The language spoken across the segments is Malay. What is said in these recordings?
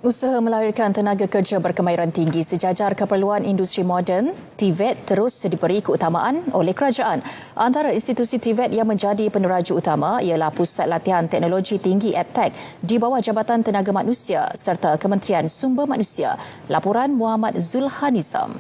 Usaha melahirkan tenaga kerja berkemahiran tinggi sejajar keperluan industri moden, TVET terus diberi keutamaan oleh kerajaan. Antara institusi TVET yang menjadi peneraju utama ialah Pusat Latihan Teknologi Tinggi EdTech di bawah Jabatan Tenaga Manusia serta Kementerian Sumber Manusia. Laporan Muhammad Zulhanizam.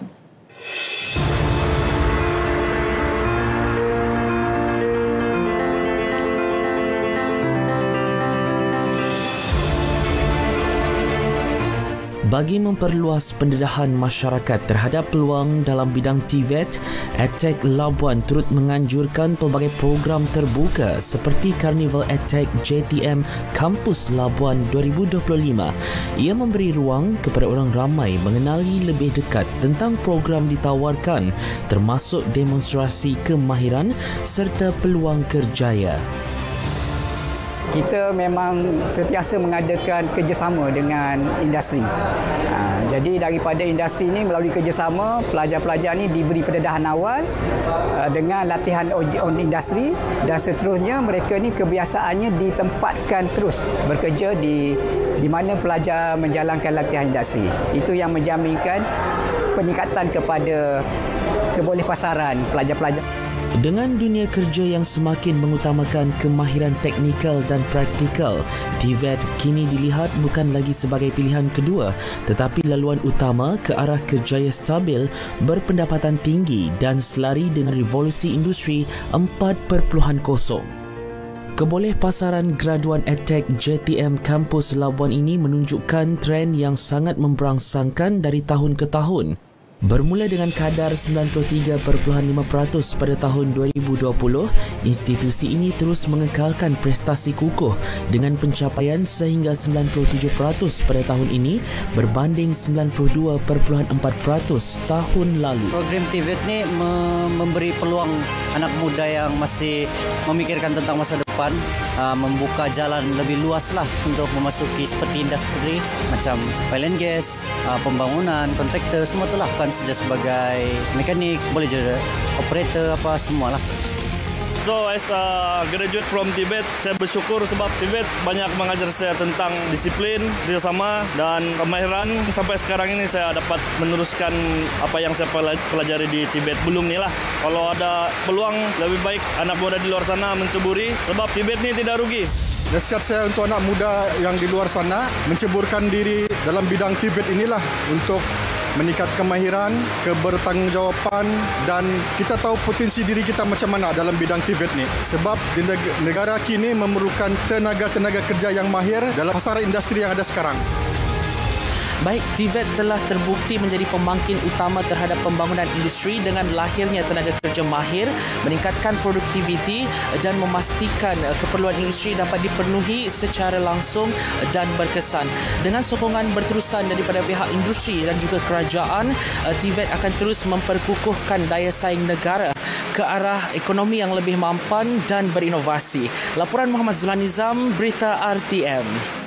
Bagi memperluas pendedahan masyarakat terhadap peluang dalam bidang TVET, EdTech Labuan turut menganjurkan pelbagai program terbuka seperti Carnival EdTech JTM Kampus Labuan 2025. Ia memberi ruang kepada orang ramai mengenali lebih dekat tentang program ditawarkan, termasuk demonstrasi kemahiran serta peluang kerjaya. Kita memang sentiasa mengadakan kerjasama dengan industri. Jadi daripada industri ini melalui kerjasama, pelajar-pelajar ini diberi pendedahan awal dengan latihan on industri dan seterusnya mereka ini kebiasaannya ditempatkan terus bekerja di mana pelajar menjalankan latihan industri. Itu yang menjaminkan peningkatan kepada kebolehpasaran pelajar-pelajar. Dengan dunia kerja yang semakin mengutamakan kemahiran teknikal dan praktikal, TVET kini dilihat bukan lagi sebagai pilihan kedua tetapi laluan utama ke arah kerjaya stabil, berpendapatan tinggi dan selari dengan revolusi industri 4.0. Kebolehpasaran graduan EdTech JTM Kampus Labuan ini menunjukkan tren yang sangat memberangsangkan dari tahun ke tahun. Bermula dengan kadar 93.5% pada tahun 2020, institusi ini terus mengekalkan prestasi kukuh dengan pencapaian sehingga 97% pada tahun ini berbanding 92.4% tahun lalu. Program TVET ni memberi peluang anak muda yang masih memikirkan tentang masa depan, membuka jalan lebih luas lah untuk memasuki seperti industri macam oil and gas, pembangunan, kontraktor, semua itulah. Bukan saja sebagai mekanik, boleh jadi operator apa semualah. So as a graduate from TVET, saya bersyukur sebab TVET banyak mengajar saya tentang disiplin, kerjasama dan kemahiran. Sampai sekarang ini saya dapat meneruskan apa yang saya pelajari di TVET. Belum ni lah. Kalau ada peluang, lebih baik anak muda di luar sana menceburi sebab TVET ni tidak rugi. Nasihat saya untuk anak muda yang di luar sana menceburkan diri dalam bidang TVET inilah untuk meningkat kemahiran, kebertanggungjawaban dan kita tahu potensi diri kita macam mana dalam bidang TVET ni. Sebab di negara kini memerlukan tenaga-tenaga kerja yang mahir dalam pasaran industri yang ada sekarang. Baik, TVET telah terbukti menjadi pembangkit utama terhadap pembangunan industri dengan lahirnya tenaga kerja mahir, meningkatkan produktiviti dan memastikan keperluan industri dapat dipenuhi secara langsung dan berkesan. Dengan sokongan berterusan daripada pihak industri dan juga kerajaan, TVET akan terus memperkukuhkan daya saing negara ke arah ekonomi yang lebih mampan dan berinovasi. Laporan Muhammad Zulhanizam, Berita RTM.